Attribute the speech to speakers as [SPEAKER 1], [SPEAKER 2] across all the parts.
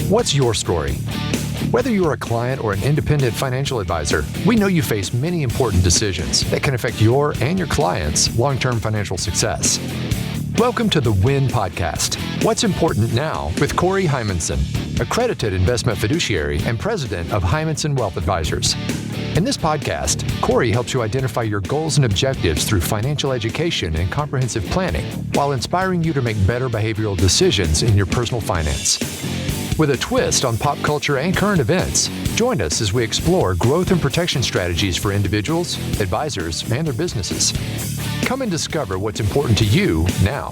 [SPEAKER 1] What's your story? Whether you're a client or an independent financial advisor, we know you face many important decisions that can affect your and your clients' long-term financial success. Welcome to the WIN Podcast, What's Important Now with Corey Heimensen, accredited investment fiduciary and president of Heimensen Wealth Advisors. In this podcast, Corey helps you identify your goals and objectives through financial education and comprehensive planning, while inspiring you to make better behavioral decisions in your personal finance. With a twist on pop culture and current events, join us as we explore growth and protection strategies for individuals, advisors, and their businesses. Come and discover what's important to you now.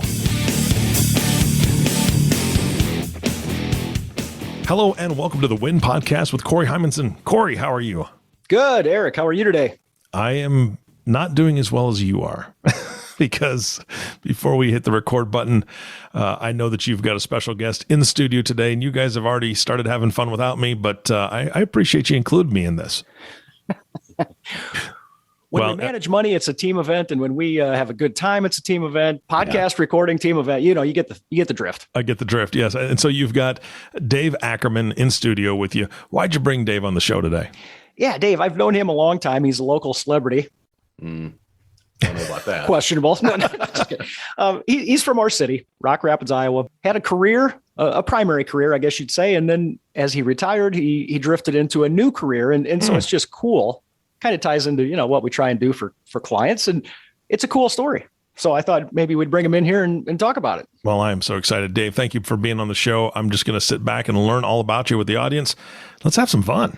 [SPEAKER 2] Hello and welcome to the WIN Podcast with Corey Heimensen. Corey, how are you?
[SPEAKER 3] Good, Eric. How are you today?
[SPEAKER 2] I am not doing as well as you are. Because before we hit the record button, I know that you've got a special guest in the studio today, and you guys have already started having fun without me, but I appreciate you including me in this.
[SPEAKER 3] When we manage money, it's a team event, and when we have a good time, it's a team event. Podcast recording, team event. You know, you get the drift.
[SPEAKER 2] I get the drift, yes. And so you've got Dave Ackerman in studio with you. Why'd you bring Dave on the show today?
[SPEAKER 3] Yeah, Dave, I've known him a long time. He's a local celebrity.
[SPEAKER 4] I don't know about that.
[SPEAKER 3] Questionable. No, just kidding. He's from our city, Rock Rapids, Iowa. Had a career, a primary career, I guess you'd say. And then as he retired, he drifted into a new career. And so it's just cool. Kind of ties into, you know, what we try and do for clients. And it's a cool story. So I thought maybe we'd bring him in here and talk about it.
[SPEAKER 2] Well, I am so excited. Dave, thank you for being on the show. I'm just going to sit back and learn all about you with the audience. Let's have some fun.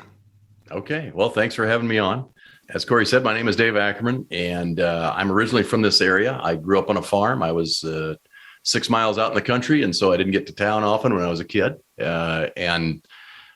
[SPEAKER 4] Okay. Well, thanks for having me on. As Corey said, my name is Dave Ackerman, and I'm originally from this area. I grew up on a farm. I was 6 miles out in the country, and so I didn't get to town often when I was a kid. And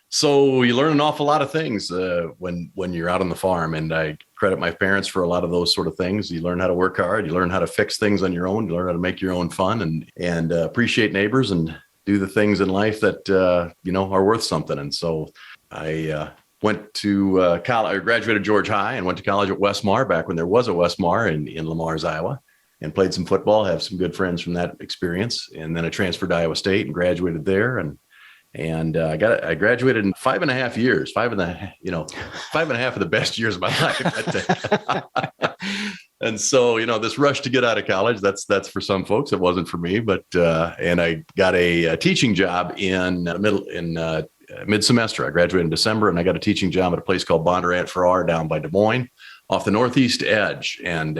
[SPEAKER 4] so you learn an awful lot of things when you're out on the farm, and I credit my parents for a lot of those sort of things. You learn how to work hard. You learn how to fix things on your own. You learn how to make your own fun and appreciate neighbors and do the things in life that, are worth something. And so I went to college. I graduated George High and went to college at Westmar back when there was a Westmar in Lamars, Iowa, and played some football. Have some good friends from that experience. And then I transferred to Iowa State and graduated there. And I graduated in 5.5 years, 5.5 of the best years of my life. And so, this rush to get out of college, that's for some folks. It wasn't for me, but and I got a teaching job in mid-semester. I graduated in December, and I got a teaching job at a place called Bondurant Farrar down by Des Moines off the northeast edge. And,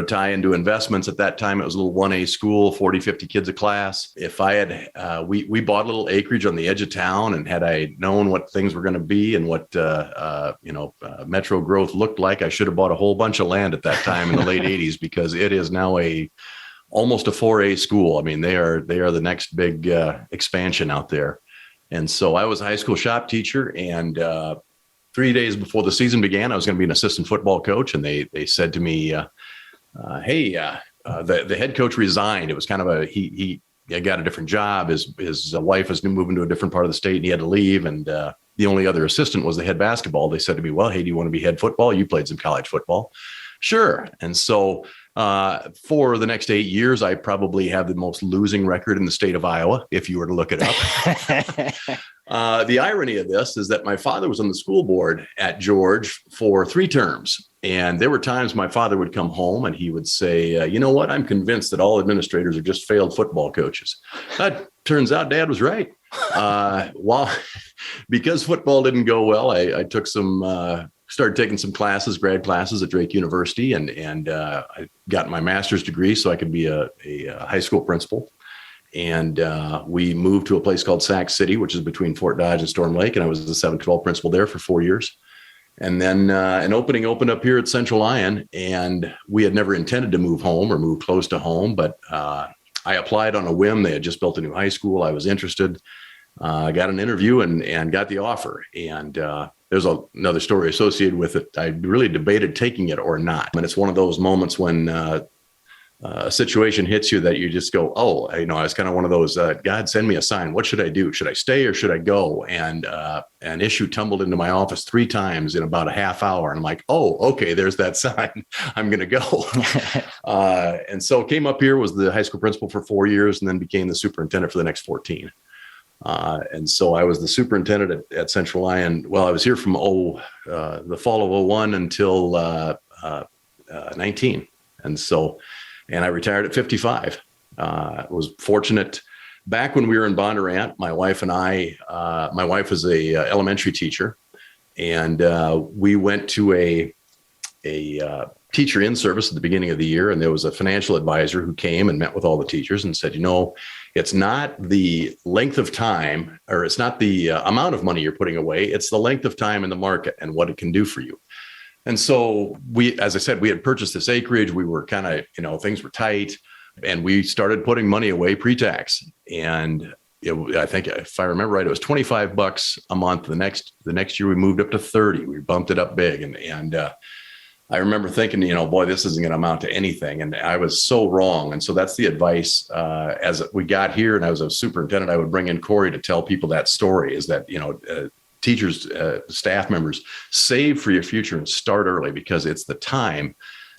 [SPEAKER 4] tie into investments at that time, it was a little 1A school, 40, 50 kids a class. If I had, we bought a little acreage on the edge of town, and had I known what things were going to be and what, metro growth looked like, I should have bought a whole bunch of land at that time in the late 80s, because it is now almost a 4A school. I mean, they are the next big expansion out there. And so I was a high school shop teacher, and 3 days before the season began, I was going to be an assistant football coach. And they said to me, hey, the head coach resigned. It was kind of he got a different job. His wife was moving to a different part of the state, and he had to leave. And the only other assistant was the head basketball. They said to me, well, hey, do you want to be head football? You played some college football. Sure. And so for the next 8 years, I probably have the most losing record in the state of Iowa, if you were to look it up. The irony of this is that my father was on the school board at George for 3 terms. And there were times my father would come home and he would say, you know what, I'm convinced that all administrators are just failed football coaches. That turns out Dad was right. Because football didn't go well, I took started taking some grad classes at Drake University, and I got my master's degree so I could be a high school principal. And we moved to a place called Sac City, which is between Fort Dodge and Storm Lake. And I was the 7-12 principal there for 4 years. And then an opening opened up here at Central Ion, and we had never intended to move home or move close to home, but I applied on a whim. They had just built a new high school. I was interested. I got an interview and got the offer. And there's another story associated with it. I really debated taking it or not. And it's one of those moments when a situation hits you that you just go, oh, I was kind of one of those, God, send me a sign. What should I do? Should I stay or should I go? And an issue tumbled into my office 3 times in about a half hour. And I'm like, oh, okay, there's that sign. I'm going to go. And so came up here, was the high school principal for 4 years, and then became the superintendent for the next 14. And so I was the superintendent at Central Lyon. Well, I was here from the fall of '01 until 19. And I retired at 55. Was fortunate. Back when we were in Bondurant, my wife and I, my wife was a elementary teacher, and we went to a teacher in service at the beginning of the year, and there was a financial advisor who came and met with all the teachers and said, it's not the length of time, or it's not the amount of money you're putting away, it's the length of time in the market and what it can do for you. And so as I said, we had purchased this acreage. We were kind of, things were tight, and we started putting money away pre-tax. And I think, if I remember right, it was $25 a month. The next year we moved up to 30. We bumped it up big. And I remember thinking, boy, this isn't going to amount to anything. And I was so wrong. And so that's the advice. As we got here and I was a superintendent, I would bring in Corey to tell people that story, is that, teachers, staff members, save for your future and start early, because it's the time,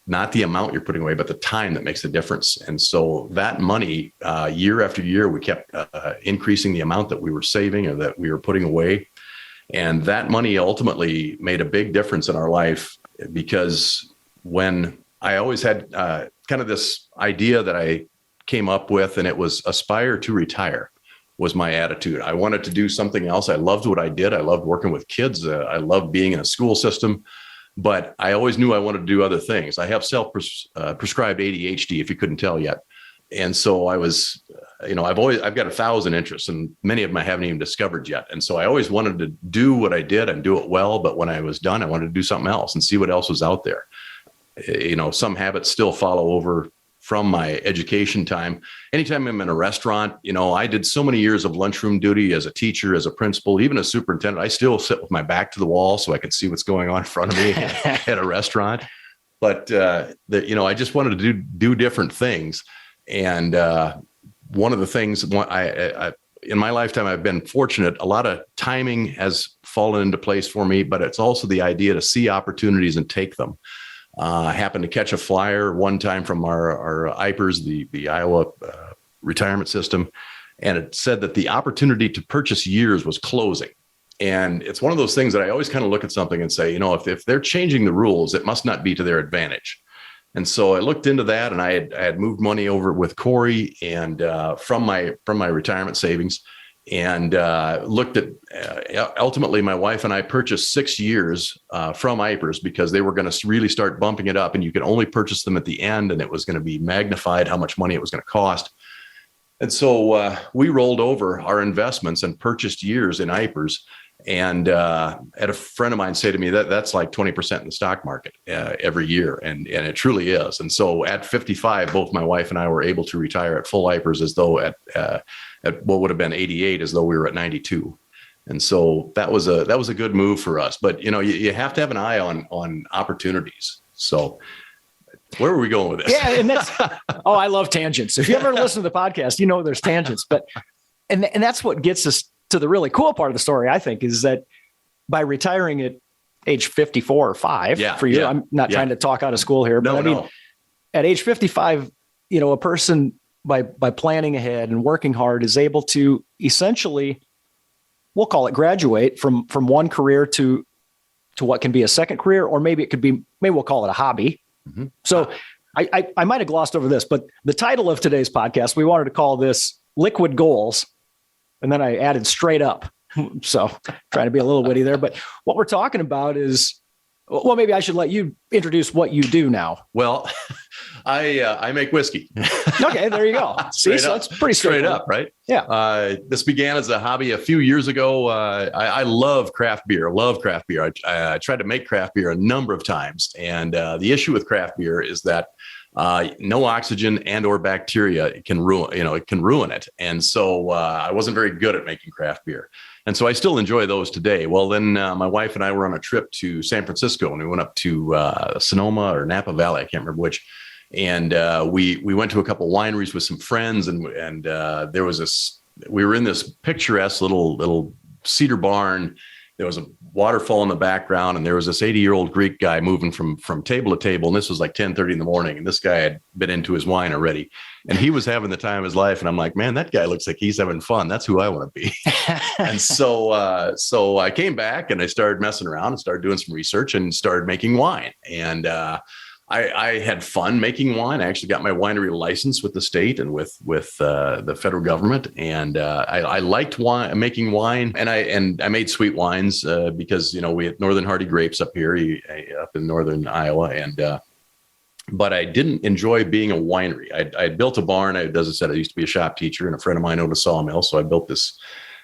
[SPEAKER 4] not the amount you're putting away, but the time that makes the difference. And so that money, year after year, we kept increasing the amount that we were saving or that we were putting away. And that money ultimately made a big difference in our life, because when I always had kind of this idea that I came up with, and it was aspire to retire was my attitude. I wanted to do something else. I loved what I did. I loved working with kids. I loved being in a school system, but I always knew I wanted to do other things. I have self-prescribed ADHD, if you couldn't tell yet. And so I was, I've got 1,000 interests, and many of them I haven't even discovered yet. And so I always wanted to do what I did and do it well. But when I was done, I wanted to do something else and see what else was out there. Some habits still follow over from my education time. Anytime I'm in a restaurant, I did so many years of lunchroom duty as a teacher, as a principal, even as superintendent. I still sit with my back to the wall so I can see what's going on in front of me at a restaurant. But, I just wanted to do different things. And one of the things I in my lifetime, I've been fortunate. A lot of timing has fallen into place for me, but it's also the idea to see opportunities and take them. I happened to catch a flyer one time from our IPERS, the Iowa retirement system, and it said that the opportunity to purchase years was closing. And it's one of those things that I always kind of look at something and say, if they're changing the rules, it must not be to their advantage. And so I looked into that, and I had moved money over with Corey and from my retirement savings, and looked at ultimately my wife and I purchased 6 years from IPERS, because they were going to really start bumping it up, and you could only purchase them at the end, and it was going to be magnified how much money it was going to cost. And so we rolled over our investments and purchased years in IPERS. And had a friend of mine say to me that's like 20% in the stock market every year. And it truly is. And so at 55, both my wife and I were able to retire at full IPERS, as though at what would have been 88, as though we were at 92. And so that was a good move for us. But, you have to have an eye on opportunities. So where are we going with this?
[SPEAKER 3] Yeah. And that's, I love tangents. If you ever listen to the podcast, there's tangents, and that's what gets us to the really cool part of the story, I think, is that by retiring at age 54 or 5 for you, I'm not trying to talk out of school here, but at age 55, a person by planning ahead and working hard is able to essentially, we'll call it graduate from one career to what can be a second career, or maybe we'll call it a hobby. Mm-hmm. So I might've glossed over this, but the title of today's podcast, we wanted to call this Liquid Goals. And then I added straight up. So trying to be a little witty there. But what we're talking about is, well, maybe I should let you introduce what you do now.
[SPEAKER 4] Well, I make whiskey.
[SPEAKER 3] Okay, there you go. See, so it's pretty straight up,
[SPEAKER 4] right?
[SPEAKER 3] Yeah.
[SPEAKER 4] This began as a hobby a few years ago. I love craft beer. I tried to make craft beer a number of times. And the issue with craft beer is that no oxygen and or bacteria can ruin it. And so I wasn't very good at making craft beer. And so I still enjoy those today. Well, then my wife and I were on a trip to San Francisco, and we went up to Sonoma or Napa Valley. I can't remember which. And we went to a couple wineries with some friends, and there was we were in this picturesque little cedar barn. there was a waterfall in the background, and there was this 80-year-old Greek guy moving from table to table. And this was like 10:30 in the morning. And this guy had been into his wine already, and he was having the time of his life. And I'm like, man, that guy looks like he's having fun. That's who I want to be. And so I came back and I started messing around and started doing some research and started making wine. And I had fun making wine. I actually got my winery license with the state and with the federal government, and I liked making wine, and I made sweet wines because we had Northern Hardy grapes up here, up in northern Iowa, and but I didn't enjoy being a winery. I built a barn. As I said, I used to be a shop teacher, and a friend of mine owned a sawmill, so I built this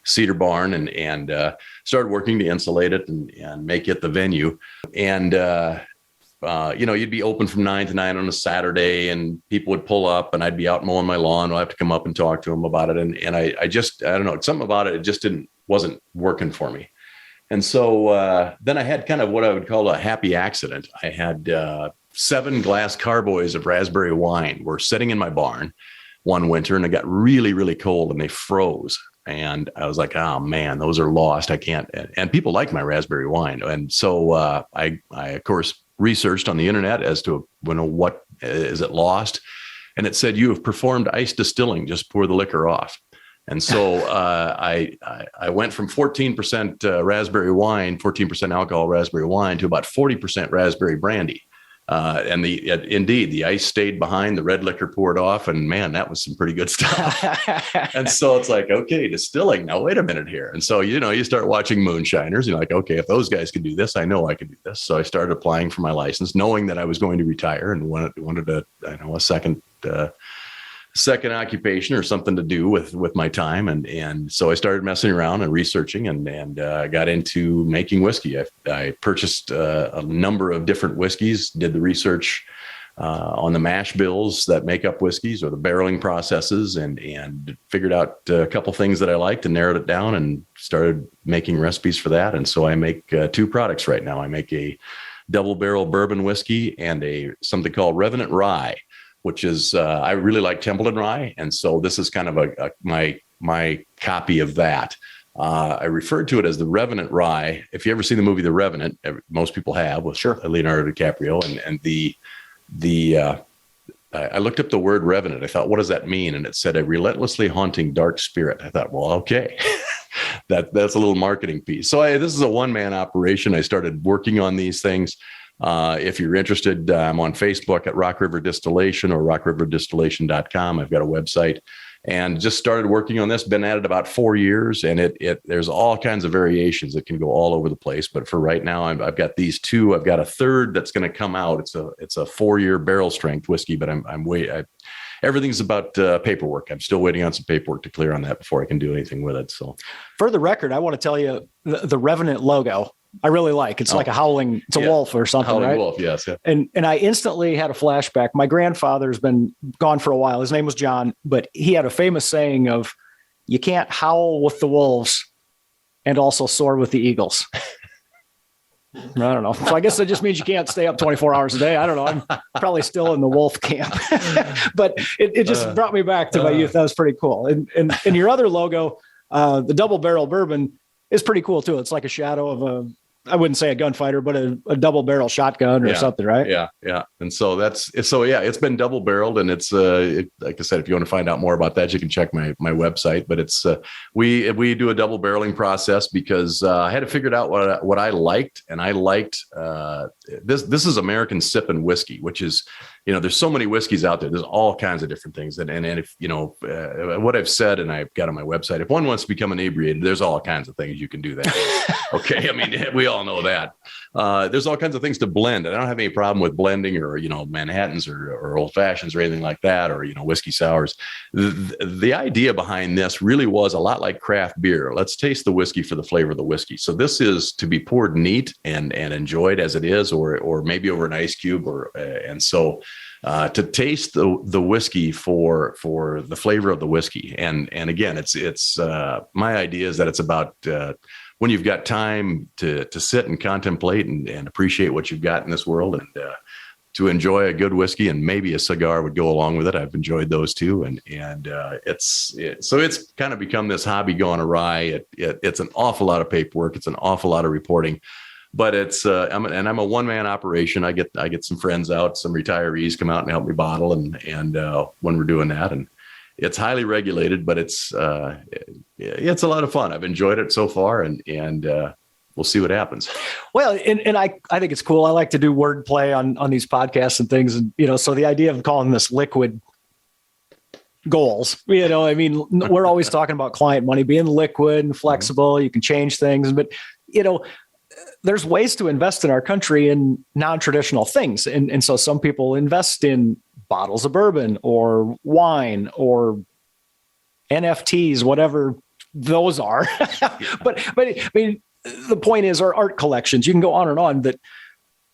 [SPEAKER 4] cedar barn and started working to insulate it and make it the venue, and you'd be open from 9 to 9 on a Saturday, and people would pull up, and I'd be out mowing my lawn. I'll have to come up and talk to them about it. And I don't know, something about it. It just wasn't working for me. And so then I had kind of what I would call a happy accident. I had 7 glass carboys of raspberry wine were sitting in my barn one winter, and it got really, really cold, and they froze. And I was like, oh man, those are lost. I can't. And people like my raspberry wine. And so I of course researched on the internet as to what is it lost, and it said you have performed ice distilling. Just pour the liquor off. And so I went from 14% raspberry wine, 14% alcohol raspberry wine, to about 40% raspberry brandy. And indeed, the ice stayed behind, the red liquor poured off, and man, that was some pretty good stuff. And so it's like, okay, distilling. Now, wait a minute here. And so, you start watching moonshiners. You're like, okay, if those guys can do this, I know I can do this. So I started applying for my license, knowing that I was going to retire and wanted a second occupation or something to do with my time. And so I started messing around and researching and got into making whiskey. I purchased a number of different whiskeys, did the research on the mash bills that make up whiskeys or the barreling processes, and figured out a couple things that I liked and narrowed it down and started making recipes for that. And so I make 2 products right now. I make a double barrel bourbon whiskey and something called Revenant Rye, which is, I really like Templeton Rye. And so this is kind of my copy of that. I referred to it as the Revenant Rye. If you ever seen the movie The Revenant, most people have, with Leonardo DiCaprio. And I looked up the word revenant. I thought, what does that mean? And it said a relentlessly haunting dark spirit. I thought, well, okay, that's a little marketing piece. So this is a one-man operation. I started working on these things. If you're interested, I'm on Facebook at Rock River Distillation or rockriversdistillation.com. I've got a website, and just started working on this. Been at it about 4 years, and there's all kinds of variations that can go all over the place. But for right now, I've got these 2. I've got a third that's going to come out. It's a 4-year barrel strength whiskey, but everything's about paperwork. I'm still waiting on some paperwork to clear on that before I can do anything with it. So,
[SPEAKER 3] for the record, I want to tell you the Revenant logo I really like. It's like a howling, it's a wolf or something,
[SPEAKER 4] howling
[SPEAKER 3] right?
[SPEAKER 4] Wolf, yes. Yeah.
[SPEAKER 3] And I instantly had a flashback. My grandfather's been gone for a while. His name was John, but he had a famous saying of, you can't howl with the wolves and also soar with the eagles. I don't know. So I guess that just means you can't stay up 24 hours a day. I don't know. I'm probably still in the wolf camp, but it just brought me back to my youth. That was pretty cool. And your other logo, the double barrel bourbon, is pretty cool too. It's like a shadow of I wouldn't say a gunfighter, but a double barrel shotgun or something, right?
[SPEAKER 4] Yeah. Yeah. And so it's been double barreled, and it's like I said, if you want to find out more about that, you can check my website, but it's, we do a double barreling process because I had to figure out what I liked. And I liked, this is American sipping whiskey, which is, there's so many whiskeys out there. There's all kinds of different things. And if, what I've said, and I've got on my website, if one wants to become inebriated, there's all kinds of things you can do that. Okay. I mean, we all know that. There's all kinds of things to blend. And I don't have any problem with blending or, Manhattans or old fashions or anything like that, or, whiskey sours. The idea behind this really was a lot like craft beer. Let's taste the whiskey for the flavor of the whiskey. So this is to be poured neat and enjoyed as it is, or maybe over an ice cube, and so to taste the whiskey for the flavor of the whiskey. And again, it's my idea is that it's about when you've got time to sit and contemplate and appreciate what you've got in this world, and enjoy a good whiskey, and maybe a cigar would go along with it. I've enjoyed those too. So it's kind of become this hobby gone awry. It's an awful lot of paperwork. It's an awful lot of reporting, but I'm a one-man operation. I get some friends out, some retirees come out and help me bottle. And when we're doing that, and it's highly regulated, but it's a lot of fun. I've enjoyed it so far, and we'll see what happens.
[SPEAKER 3] Well, and I think it's cool. I like to do wordplay on these podcasts and things. And, so the idea of calling this liquid goals, we're always talking about client money being liquid and flexible. You can change things, but, there's ways to invest in our country in non-traditional things. And so some people invest in bottles of bourbon or wine or NFTs, whatever those are. But I mean, the point is, our art collections, you can go on and on, that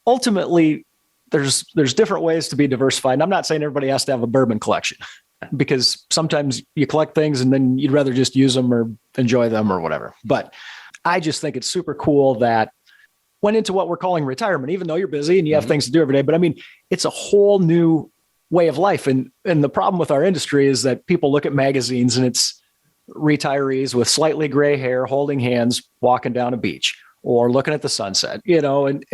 [SPEAKER 3] ultimately there's different ways to be diversified. And I'm not saying everybody has to have a bourbon collection, because sometimes you collect things and then you'd rather just use them or enjoy them or whatever. But I just think it's super cool that went into what we're calling retirement, even though you're busy and you have things to do every day. But I mean, it's a whole new way of life. And the problem with our industry is that people look at magazines and it's retirees with slightly gray hair, holding hands, walking down a beach or looking at the sunset, and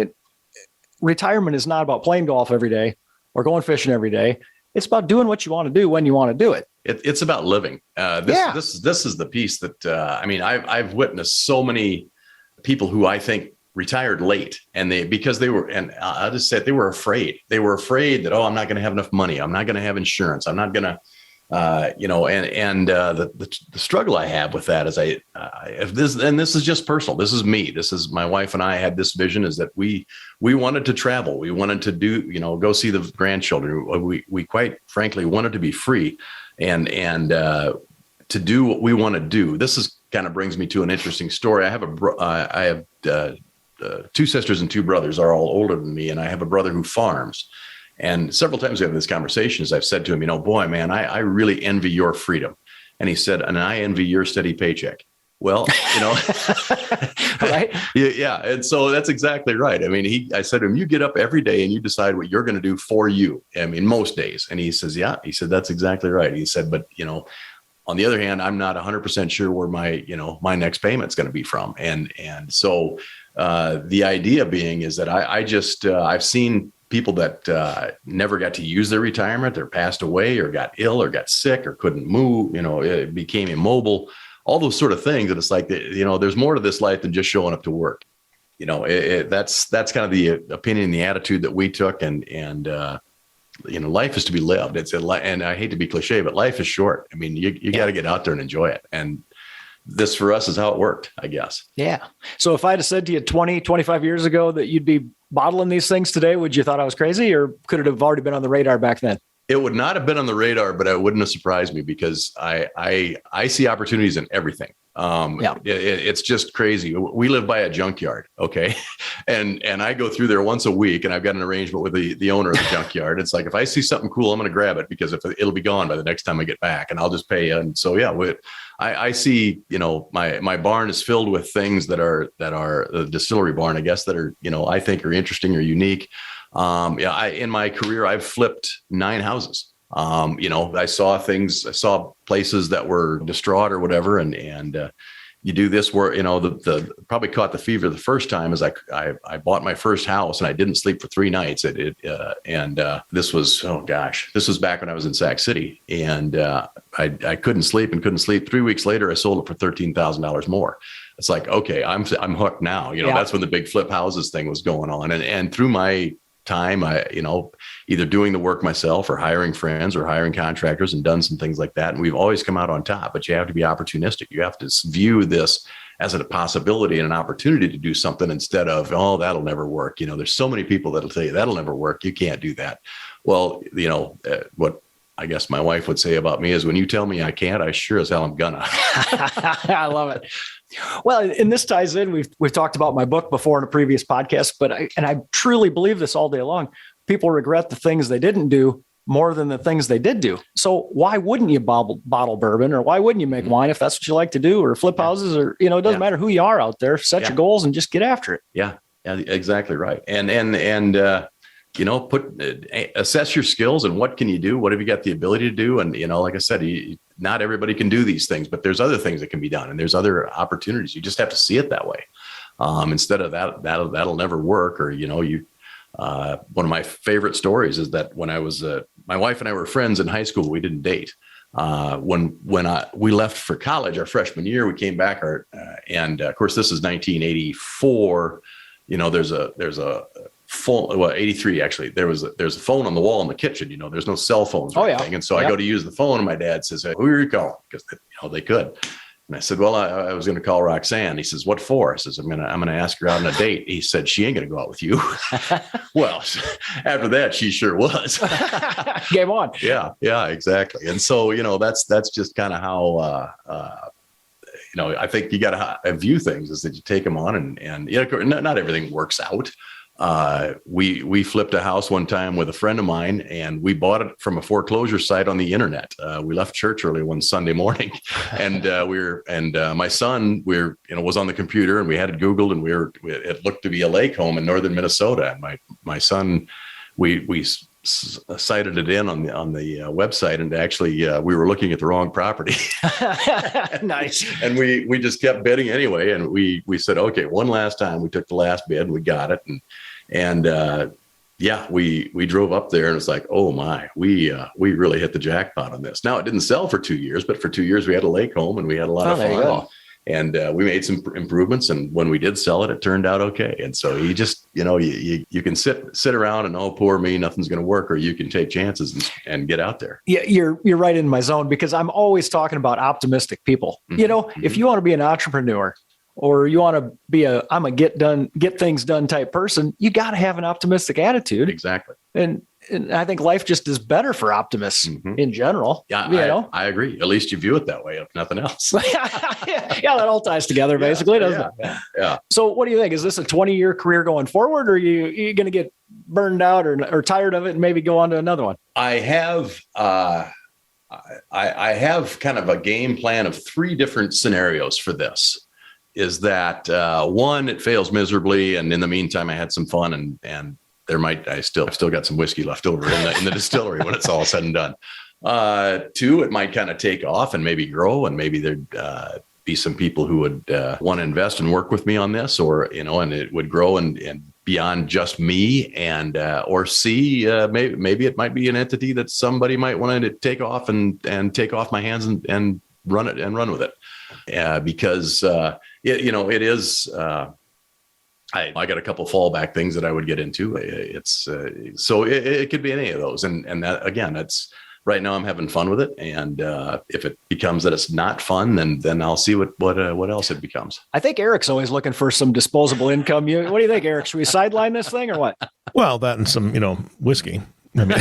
[SPEAKER 3] retirement is not about playing golf every day or going fishing every day. It's about doing what you want to do when you want to do it.
[SPEAKER 4] It's about living. This is the piece that, I've witnessed so many people who I think retired late, and I'll just say it, they were afraid. They were afraid that, I'm not going to have enough money. I'm not going to have insurance. I'm not going to, the struggle I have with that is this is just personal. This is me. This is my wife and I had this vision, is that we wanted to travel. We wanted to do, go see the grandchildren. We quite frankly wanted to be free and to do what we want to do. This is kind of brings me to an interesting story. I have two sisters and two brothers, are all older than me. And I have a brother who farms. And several times we have this conversation, as I've said to him, boy, man, I really envy your freedom. And he said, and I envy your steady paycheck. Well,
[SPEAKER 3] right.
[SPEAKER 4] Yeah. And so that's exactly right. I mean, I said to him, you get up every day and you decide what you're going to do for you. I mean, most days. And he says, yeah, he said, that's exactly right. He said, but, on the other hand, I'm not 100% sure where my next payment's going to be from. And so the idea being is that I've seen people that never got to use their retirement, or passed away or got ill or got sick or couldn't move, it became immobile, all those sort of things. And it's like, there's more to this life than just showing up to work. That's kind of the opinion and the attitude that we took. And life is to be lived. And I hate to be cliche, but life is short. I mean, you got to get out there and enjoy it. And this for us is how it worked, I guess. Yeah.
[SPEAKER 3] So if I'd have said to you 20, 25 years ago that you'd be bottling these things today, would you thought I was crazy, or could it have already been on the radar back then?
[SPEAKER 4] It would not have been on the radar, but it wouldn't have surprised me, because I see opportunities in everything. It's just crazy. We live by a junkyard. Okay. And I go through there once a week, and I've got an arrangement with the owner of the junkyard. It's like, if I see something cool, I'm going to grab it, because if it'll be gone by the next time I get back, and I'll just pay you. And so, I see, my barn is filled with things that are the distillery barn, I guess, that are, I think are interesting or unique. In my career, I've flipped 9 houses. I saw places that were distraught or whatever. And you do this where, the probably caught the fever the first time is I bought my first house and I didn't sleep for 3 nights. This was back when I was in Sac City, and I couldn't sleep. 3 weeks later, I sold it for $13,000 more. It's like, okay, I'm hooked now. That's when the big flip houses thing was going on. And through my time, either doing the work myself or hiring friends or hiring contractors, and done some things like that. And we've always come out on top, but you have to be opportunistic. You have to view this as a possibility and an opportunity to do something, instead of, that'll never work. There's so many people that'll tell you that'll never work. You can't do that. Well, what I guess my wife would say about me is, when you tell me I can't, I sure as hell am gonna.
[SPEAKER 3] I love it. Well, and this ties in. We've talked about my book before in a previous podcast, but I truly believe this all day long. People regret the things they didn't do more than the things they did do. So why wouldn't you bottle bourbon, or why wouldn't you make wine if that's what you like to do, or flip houses, or, it doesn't matter who you are out there, set your goals and just get after it.
[SPEAKER 4] Yeah, exactly right. And assess your skills and what can you do? What have you got the ability to do? And, like I said, not everybody can do these things, but there's other things that can be done and there's other opportunities. You just have to see it that way. Instead of that'll never work. Or, one of my favorite stories is that when I was, my wife and I were friends in high school, we didn't date. When we left for college, our freshman year, we came back and of course this is 1984. There's a phone, 83 actually. There's a phone on the wall in the kitchen. There's no cell phones or anything. And so I go to use the phone, and my dad says, "Hey, who are you calling?" Because they could. And I said, "Well, I was going to call Roxanne." He says, "What for?" I says, I'm gonna ask her out on a date." He said, "She ain't gonna go out with you." Well, after that, she sure was.
[SPEAKER 3] Game on.
[SPEAKER 4] Yeah, exactly. And so that's just kind of how I think you got to view things is that you take them on, and not everything works out. We flipped a house one time with a friend of mine, and we bought it from a foreclosure site on the internet. We left church early one Sunday morning, and my son was on the computer, and we had it Googled, and it looked to be a lake home in northern Minnesota. And my son, we cited it in on the website, and actually we were looking at the wrong property.
[SPEAKER 3] Nice.
[SPEAKER 4] And we just kept bidding anyway, and we said, okay, one last time. We took the last bid, and we got it, and we drove up there, and it's like, oh my, we really hit the jackpot on this. Now it didn't sell for 2 years, but for 2 years we had a lake home, and we had a lot of fun. And we made some improvements, and when we did sell it, it turned out okay. And so you just, you can sit around and, oh, poor me, nothing's going to work, or you can take chances and get out there.
[SPEAKER 3] Yeah, you're right in my zone, because I'm always talking about optimistic people. Mm-hmm. If you want to be an entrepreneur, or you want to be I'm a get things done type person, you got to have an optimistic attitude.
[SPEAKER 4] Exactly. And
[SPEAKER 3] I think life just is better for optimists in general.
[SPEAKER 4] Yeah, I agree. At least you view it that way, if nothing else.
[SPEAKER 3] Yeah, that all ties together, basically, doesn't it?
[SPEAKER 4] Yeah.
[SPEAKER 3] So what do you think? Is this a 20-year career going forward, or are you going to get burned out or tired of it and maybe go on to another one?
[SPEAKER 4] I have kind of a game plan of 3 different scenarios for this. Is that one, it fails miserably, and in the meantime, I had some fun, and I've still got some whiskey left over in the distillery when it's all said and done. 2, it might kind of take off and maybe grow, and maybe there'd be some people who would want to invest and work with me on this, or and it would grow and beyond just me, and or C, maybe it might be an entity that somebody might want to take off and take off my hands and run it and run with it, because it is. I got a couple fallback things that I would get into. So it could be any of those, and that, again, that's right now I'm having fun with it, and if it becomes that it's not fun, then I'll see what else it becomes.
[SPEAKER 3] I think Eric's always looking for some disposable income. What do you think, Eric? Should we sideline this thing or what?
[SPEAKER 2] Well, that and some whiskey. I mean,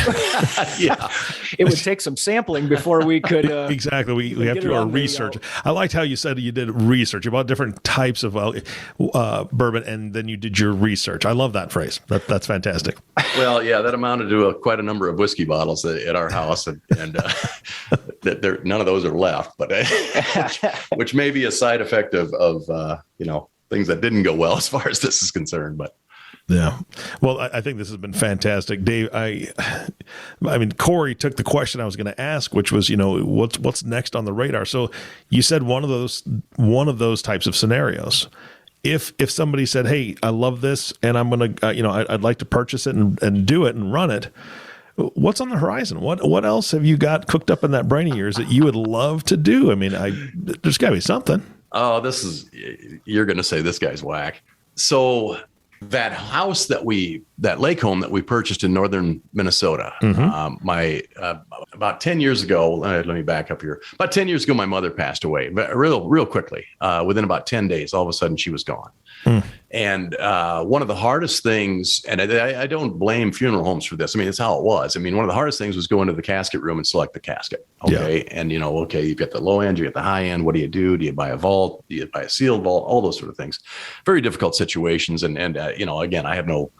[SPEAKER 4] yeah,
[SPEAKER 3] it would take some sampling before we could.
[SPEAKER 2] Exactly. We have to do our research. I liked how you said you did research about different types of bourbon, and then you did your research. I love that phrase. That's fantastic.
[SPEAKER 4] Well, yeah, that amounted to quite a number of whiskey bottles at our house, and none of those are left, but which may be a side effect of things that didn't go well as far as this is concerned, but.
[SPEAKER 2] Yeah. Well, I think this has been fantastic, Dave. I mean, Corey took the question I was going to ask, which was, what's next on the radar? So you said one of those types of scenarios. If somebody said, "Hey, I love this, and I'm going to, I'd like to purchase it and do it and run it," what's on the horizon? What else have you got cooked up in that brain of yours that you would love to do? I mean, there's got to be something.
[SPEAKER 4] Oh, you're going to say this guy's whack. So. That house that lake home that we purchased in northern Minnesota, about 10 years ago, let me back up here. About 10 years ago, my mother passed away, but real quickly. Within about 10 days, all of a sudden she was gone. And one of the hardest things, and I don't blame funeral homes for this. I mean, it's how it was. I mean, one of the hardest things was going to the casket room and select the casket. Okay. Yeah. And, you've got the low end, you get the high end. What do you do? Do you buy a vault? Do you buy a sealed vault? All those sort of things. Very difficult situations. And again, I have no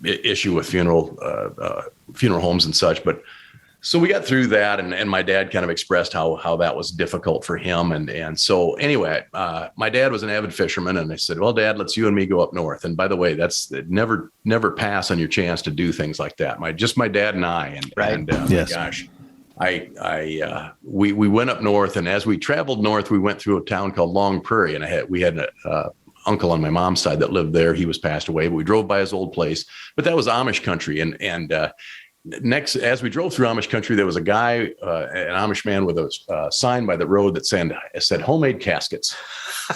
[SPEAKER 4] issue with funeral homes and such, but So we got through that, and my dad kind of expressed how that was difficult for him. And so anyway, my dad was an avid fisherman, and I said, well, Dad, let's you and me go up north. And by the way, that's never pass on your chance to do things like that. My dad and I, and
[SPEAKER 2] Yes.
[SPEAKER 4] my gosh, we went up north, and as we traveled north, we went through a town called Long Prairie, and we had an uncle on my mom's side that lived there. He was passed away, but we drove by his old place. But that was Amish country, and next, as we drove through Amish country, there was a guy, an Amish man with a sign by the road that said homemade caskets.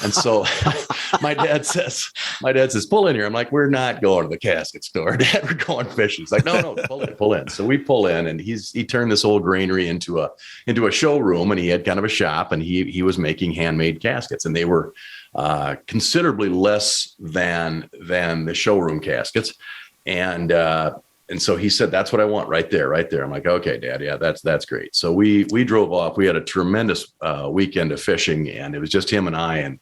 [SPEAKER 4] And so my dad says, pull in here. I'm like, we're not going to the casket store, Dad. We're going fishing. He's like, no, pull in. So we pull in, and he turned this old granary into a showroom, and he had kind of a shop, and he was making handmade caskets, and they were considerably less than the showroom caskets. And so he said, that's what I want right there. I'm like, okay, Dad. Yeah, that's great. So we drove off. We had a tremendous weekend of fishing, and it was just him and I. And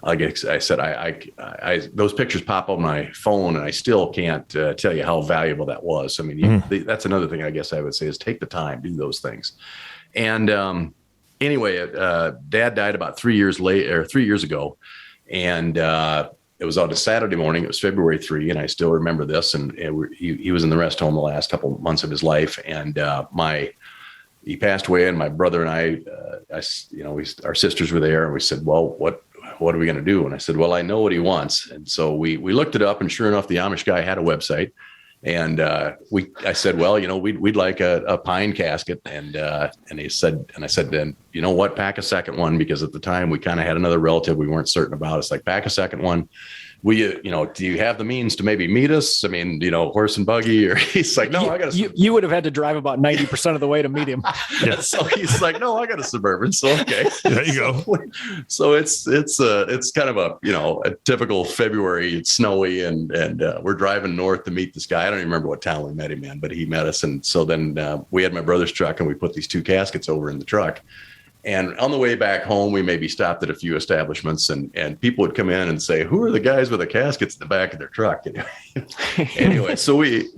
[SPEAKER 4] like I said, I those pictures pop on my phone, and I still can't tell you how valuable that was. I mean, that's another thing I guess I would say is take the time, do those things. And anyway, Dad died about 3 years ago. And it was on a Saturday morning. It was February 3, and I still remember this. And he was in the rest home the last couple of months of his life. And he passed away, and my brother and our sisters were there, and we said, well, what are we going to do? And I said, well, I know what he wants. And so we looked it up, and sure enough, the Amish guy had a website. And I said, well, we'd like a pine casket. And I said, then, you know what, pack a second one, because at the time we kind of had another relative we weren't certain about. It's like, pack a second one. Do you have the means to maybe meet us? I mean, horse and buggy, or he's like, no, I got a
[SPEAKER 3] you would have had to drive about 90% of the way to meet him.
[SPEAKER 4] Yeah. So he's like, no, I got a Suburban. So, okay.
[SPEAKER 2] There you go.
[SPEAKER 4] So it's kind of a typical February. It's snowy, and we're driving north to meet this guy. I don't even remember what town we met him in, but he met us. And so then we had my brother's truck, and we put these 2 caskets over in the truck. And on the way back home, we maybe stopped at a few establishments, and people would come in and say, who are the guys with the caskets in the back of their truck? Anyway, so we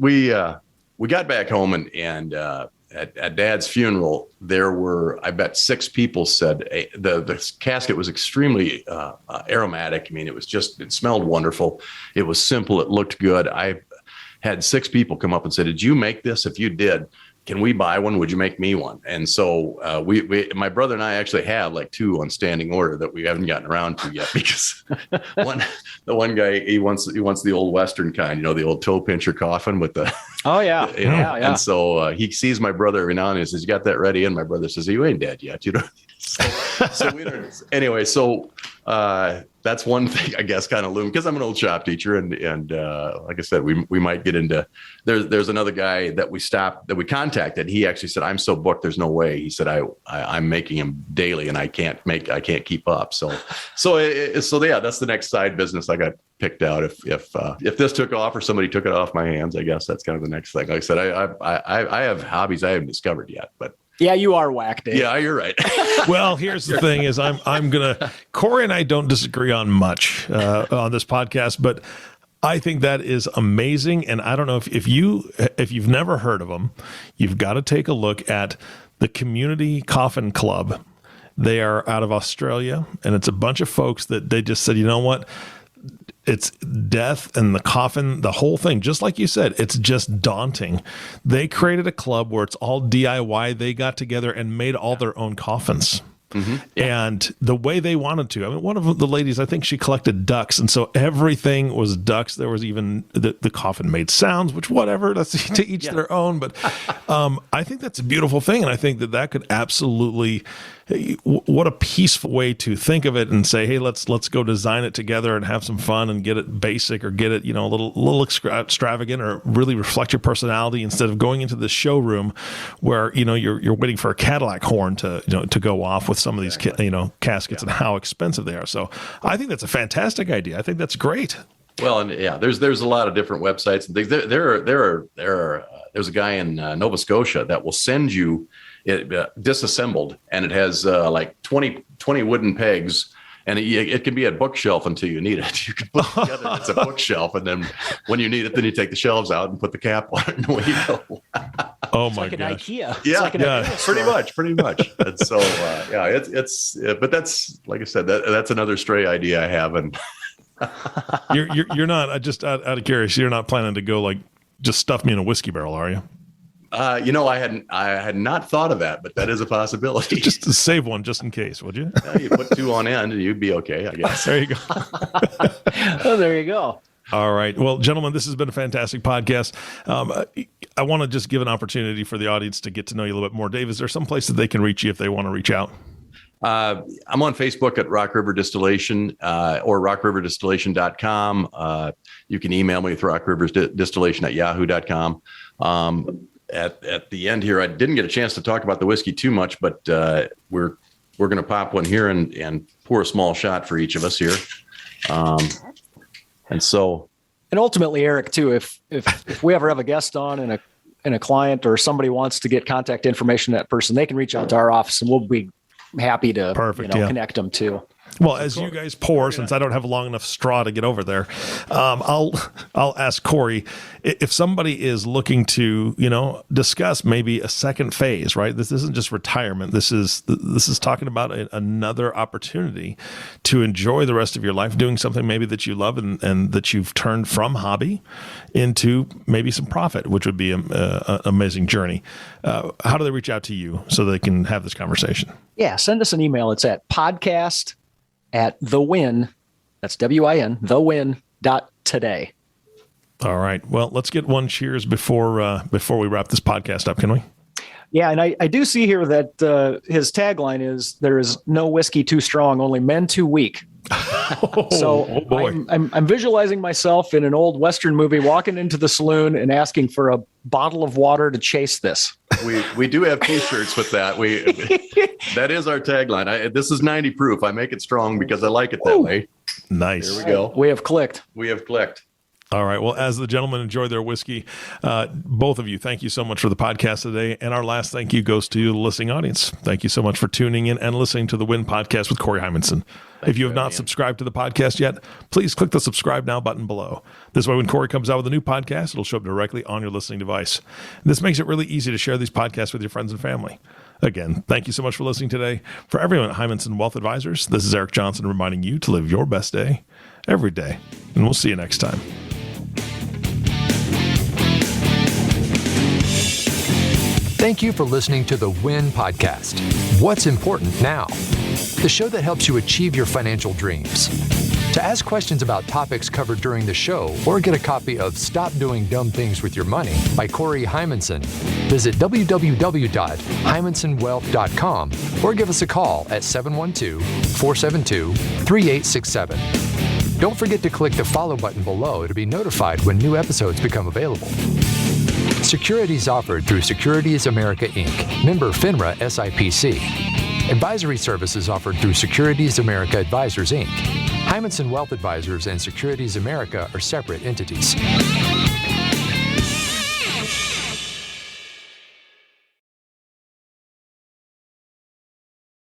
[SPEAKER 4] got back home, and at Dad's funeral, there were, I bet, 6 people said the casket was extremely aromatic. I mean, it smelled wonderful. It was simple. It looked good. I had 6 people come up and say, did you make this? If you did, can we buy one? Would you make me one? And so my brother and I actually have like 2 on standing order that we haven't gotten around to yet, because the one guy, he wants the old Western kind, the old toe pincher coffin with the.
[SPEAKER 3] Oh yeah. Yeah.
[SPEAKER 4] And so he sees my brother every now and then. He says, you got that ready? And my brother says, you ain't dead yet. So we don't. Anyway, so that's one thing, I guess, kind of loom, because I'm an old shop teacher, and like I said, we might get into. There's another guy that we contacted. He actually said, I'm so booked, there's no way. He said, I'm making him daily, and I can't keep up. So yeah, that's the next side business I got picked out. If this took off, or somebody took it off my hands, I guess that's kind of the next thing. Like I said, I have hobbies I haven't discovered yet, but.
[SPEAKER 3] Yeah, you are whack, Dave.
[SPEAKER 4] Yeah, you're right.
[SPEAKER 2] Well, here's the thing: is I'm gonna. Corey and I don't disagree on much on this podcast, but I think that is amazing. And I don't know if you've never heard of them, you've got to take a look at the Community Coffin Club. They are out of Australia, and it's a bunch of folks that they just said, you know what? It's death and the coffin, the whole thing. Just like you said, it's just daunting. They created a club where it's all DIY. They got together and made all their own coffins. Mm-hmm. Yeah. And the way they wanted to. I mean, one of the ladies, I think she collected ducks. And so everything was ducks. There was even the coffin made sounds, which whatever, that's to each their own. But I think that's a beautiful thing. And I think that could absolutely, what a peaceful way to think of it and say, hey, let's go design it together and have some fun and get it basic, or get it, a little extravagant, or really reflect your personality, instead of going into the showroom where, you're waiting for a Cadillac horn to go off with some of these, caskets and how expensive they are. So I think that's a fantastic idea. I think that's great.
[SPEAKER 4] Well, and yeah, there's a lot of different websites and things. There's a guy in Nova Scotia that will send you it disassembled, and it has like 20 wooden pegs, and it can be a bookshelf until you need it. You can put it together. It's a bookshelf, and then when you need it, then you take the shelves out and put the cap on it, and away you go.
[SPEAKER 2] Oh
[SPEAKER 3] It's
[SPEAKER 2] my
[SPEAKER 3] like an
[SPEAKER 2] gosh.
[SPEAKER 3] IKEA. It's
[SPEAKER 4] Yeah,
[SPEAKER 3] like an
[SPEAKER 2] yeah.
[SPEAKER 3] IKEA
[SPEAKER 4] pretty much. And so, but that's, like I said, that's another stray idea I have. And
[SPEAKER 2] You're not, just out of curiosity, you're not planning to go like, just stuff me in a whiskey barrel, are you?
[SPEAKER 4] I had not thought of that, but that is a possibility.
[SPEAKER 2] Just to save one, just in case, would you?
[SPEAKER 4] Yeah, you put two on end and you'd be okay, I guess.
[SPEAKER 2] There you go.
[SPEAKER 3] Oh, there you go.
[SPEAKER 2] All right. Well, gentlemen, this has been a fantastic podcast. I want to just give an opportunity for the audience to get to know you a little bit more. Dave, is there some place that they can reach you if they want to reach out?
[SPEAKER 4] I'm on Facebook at Rock River Distillation or rockriversdistillation.com. You can email me with rockriversdistillation@yahoo.com. At the end here, I didn't get a chance to talk about the whiskey too much, but we're going to pop one here and pour a small shot for each of us here. And
[SPEAKER 3] ultimately, Eric, too, if we ever have a guest on and a client or somebody wants to get contact information of that person, they can reach out to our office and we'll be happy to connect them too.
[SPEAKER 2] Well, as you guys pour, since I don't have a long enough straw to get over there, I'll ask Corey if somebody is looking to, discuss maybe a second phase, right? This isn't just retirement. This is talking about another opportunity to enjoy the rest of your life doing something maybe that you love and that you've turned from hobby into maybe some profit, which would be an amazing journey. How do they reach out to you so they can have this conversation?
[SPEAKER 3] Yeah, send us an email. It's at podcast@thewin, that's WIN, thewin.today.
[SPEAKER 2] All right. Well, let's get one cheers before we wrap this podcast up, can we?
[SPEAKER 3] Yeah, and I do see here that his tagline is, there is no whiskey too strong, only men too weak. So
[SPEAKER 2] boy.
[SPEAKER 3] I'm visualizing myself in an old Western movie walking into the saloon and asking for a bottle of water to chase this.
[SPEAKER 4] we do have T-shirts with that. That is our tagline. This is 90 proof. I make it strong because I like it that way.
[SPEAKER 2] Nice.
[SPEAKER 4] There we go.
[SPEAKER 3] We have clicked.
[SPEAKER 2] All right. Well, as the gentlemen enjoy their whiskey, both of you, thank you so much for the podcast today. And our last thank you goes to the listening audience. Thank you so much for tuning in and listening to the Win Podcast with Corey Heimensen. If you have not subscribed to the podcast yet, please click the subscribe now button below. This way, when Corey comes out with a new podcast, it'll show up directly on your listening device. This makes it really easy to share these podcasts with your friends and family. Again, thank you so much for listening today. For everyone at Heimensen Wealth Advisors, this is Eric Johnson reminding you to live your best day every day. And we'll see you next time.
[SPEAKER 1] Thank you for listening to the WIN Podcast. What's important now? The show that helps you achieve your financial dreams. To ask questions about topics covered during the show or get a copy of Stop Doing Dumb Things with Your Money by Corey Heimensen, visit www.heimensenwealth.com or give us a call at 712-472-3867. Don't forget to click the follow button below to be notified when new episodes become available. Securities offered through Securities America Inc., member FINRA SIPC. Advisory services offered through Securities America Advisors Inc. Heimensen Wealth Advisors and Securities America are separate entities.